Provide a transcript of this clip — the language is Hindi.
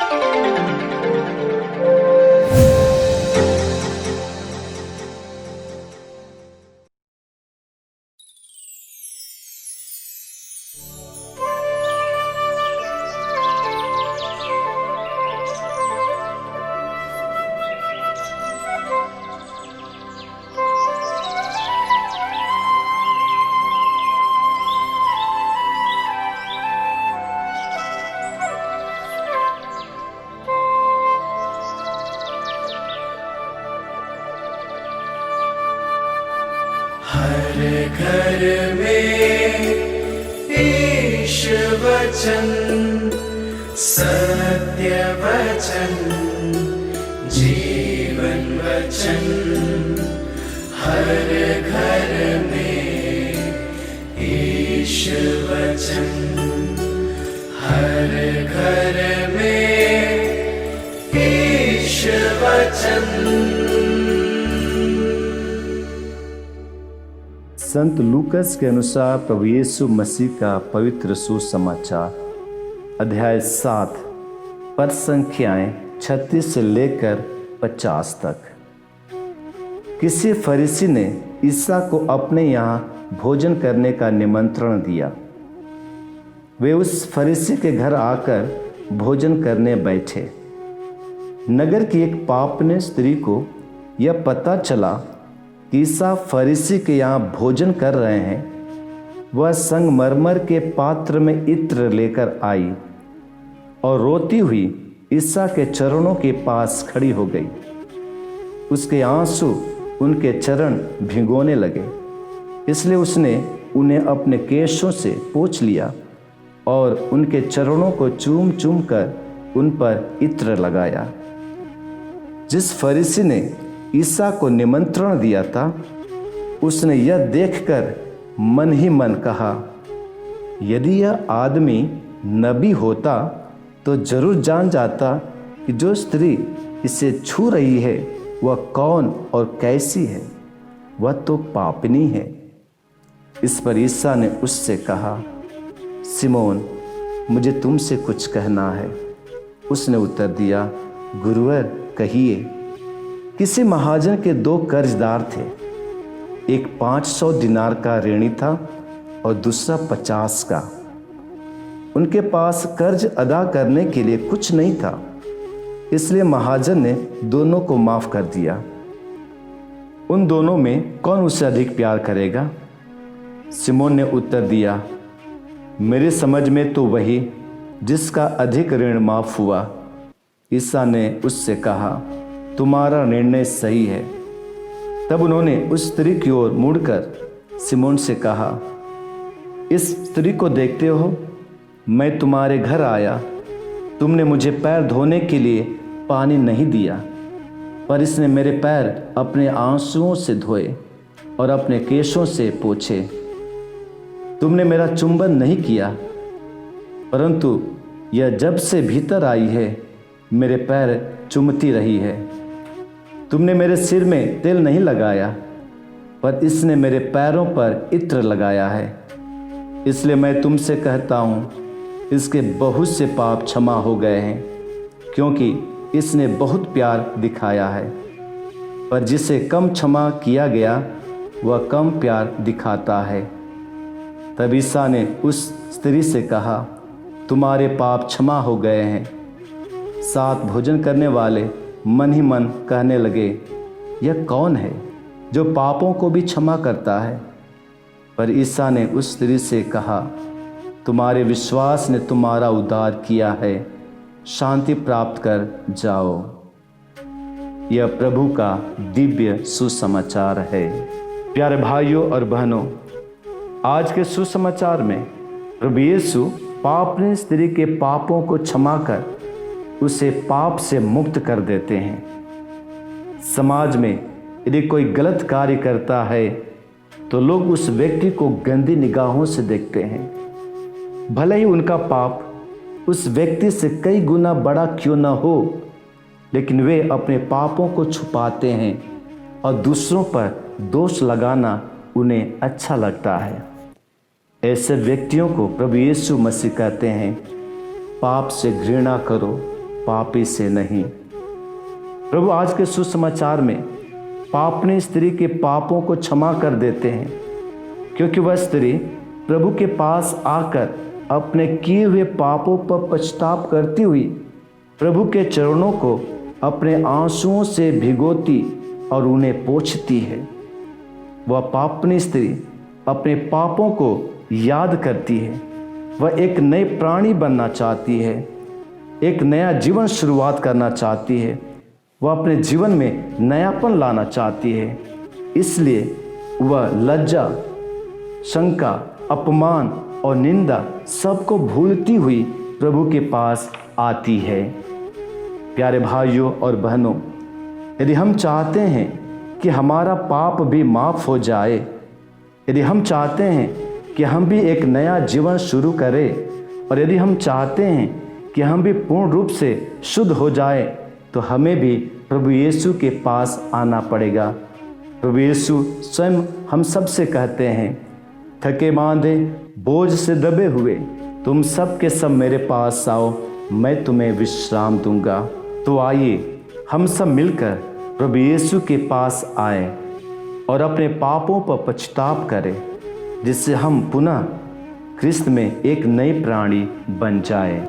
हर घर में ईश वचन, सत्य वचन, जीवन वचन। हर घर में ईश वचन, हर घर में ईश वचन। संत लूकस के अनुसार प्रभु यीशु मसीह का पवित्र सुसमाचार अध्याय 7 पद संख्याएं 36 से लेकर 50 तक। किसी फरीसी ने ईसा को अपने यहाँ भोजन करने का निमंत्रण दिया। वे उस फरीसी के घर आकर भोजन करने बैठे। नगर की एक पापने स्त्री को यह पता चला कि ईसा फरीसी के यहाँ भोजन कर रहे हैं। वह संगमरमर के पात्र में इत्र लेकर आई और रोती हुई ईसा के चरणों के पास खड़ी हो गई। उसके आंसू उनके चरण भिगोने लगे, इसलिए उसने उन्हें अपने केशों से पोंछ लिया और उनके चरणों को चूम चूम कर उन पर इत्र लगाया। जिस फरीसी ने ईसा को निमंत्रण दिया था, उसने यह देखकर मन ही मन कहा, यदि यह आदमी नबी होता तो जरूर जान जाता कि जो स्त्री इसे छू रही है वह कौन और कैसी है। वह तो पापिनी है। इस पर ईसा ने उससे कहा, सिमोन, मुझे तुमसे कुछ कहना है। उसने उत्तर दिया, गुरुवर, कहिए। किसी महाजन के 2 कर्जदार थे। एक 500 दिनार का ऋणी था और दूसरा 50 का। उनके पास कर्ज अदा करने के लिए कुछ नहीं था, इसलिए महाजन ने दोनों को माफ कर दिया। उन दोनों में कौन उसे अधिक प्यार करेगा? सिमोन ने उत्तर दिया, मेरी समझ में तो वही जिसका अधिक ऋण माफ हुआ। ईसा ने उससे कहा, तुम्हारा निर्णय सही है। तब उन्होंने उस स्त्री की ओर मुड़कर सिमोन से कहा, इस स्त्री को देखते हो? मैं तुम्हारे घर आया, तुमने मुझे पैर धोने के लिए पानी नहीं दिया, पर इसने मेरे पैर अपने आंसुओं से धोए और अपने केशों से पोंछे। तुमने मेरा चुंबन नहीं किया, परंतु यह जब से भीतर आई है मेरे पैर चूमती रही है। तुमने मेरे सिर में तेल नहीं लगाया, पर इसने मेरे पैरों पर इत्र लगाया है। इसलिए मैं तुमसे कहता हूँ, इसके बहुत से पाप क्षमा हो गए हैं, क्योंकि इसने बहुत प्यार दिखाया है। पर जिसे कम क्षमा किया गया वह कम प्यार दिखाता है। तब ईसा ने उस स्त्री से कहा, तुम्हारे पाप क्षमा हो गए हैं। साथ भोजन करने वाले मन ही मन कहने लगे, यह कौन है जो पापों को भी क्षमा करता है? पर ईसा ने उस स्त्री से कहा, तुम्हारे विश्वास ने तुम्हारा उद्धार किया है, शांति प्राप्त कर जाओ। यह प्रभु का दिव्य सुसमाचार है। प्यारे भाइयों और बहनों, आज के सुसमाचार में प्रभु यीशु पापनी स्त्री के पापों को क्षमा कर उसे पाप से मुक्त कर देते हैं। समाज में यदि कोई गलत कार्य करता है तो लोग उस व्यक्ति को गंदी निगाहों से देखते हैं। भले ही उनका पाप उस व्यक्ति से कई गुना बड़ा क्यों न हो, लेकिन वे अपने पापों को छुपाते हैं और दूसरों पर दोष लगाना उन्हें अच्छा लगता है। ऐसे व्यक्तियों को प्रभु यीशु मसीह कहते हैं, पाप से घृणा करो पापी से नहीं। प्रभु आज के सुसमाचार में पापनी स्त्री के पापों को क्षमा कर देते हैं, क्योंकि वह स्त्री प्रभु के पास आकर अपने किए हुए पापों पर पछताप करती हुई प्रभु के चरणों को अपने आंसुओं से भिगोती और उन्हें पोंछती है। वह पापनी स्त्री अपने पापों को याद करती है। वह एक नए प्राणी बनना चाहती है, एक नया जीवन शुरुआत करना चाहती है। वह अपने जीवन में नयापन लाना चाहती है। इसलिए वह लज्जा, शंका, अपमान और निंदा सबको भूलती हुई प्रभु के पास आती है। प्यारे भाइयों और बहनों, यदि हम चाहते हैं कि हमारा पाप भी माफ़ हो जाए, यदि हम चाहते हैं कि हम भी एक नया जीवन शुरू करें, और यदि हम चाहते हैं कि हम भी पूर्ण रूप से शुद्ध हो जाए, तो हमें भी प्रभु यीशु के पास आना पड़ेगा। प्रभु यीशु स्वयं हम सब से कहते हैं, थके मांदे बोझ से दबे हुए तुम सब के सब मेरे पास आओ, मैं तुम्हें विश्राम दूंगा। तो आइए हम सब मिलकर प्रभु यीशु के पास आए और अपने पापों पर पछताप करें, जिससे हम पुनः क्रिस्त में एक नई प्राणी बन जाए।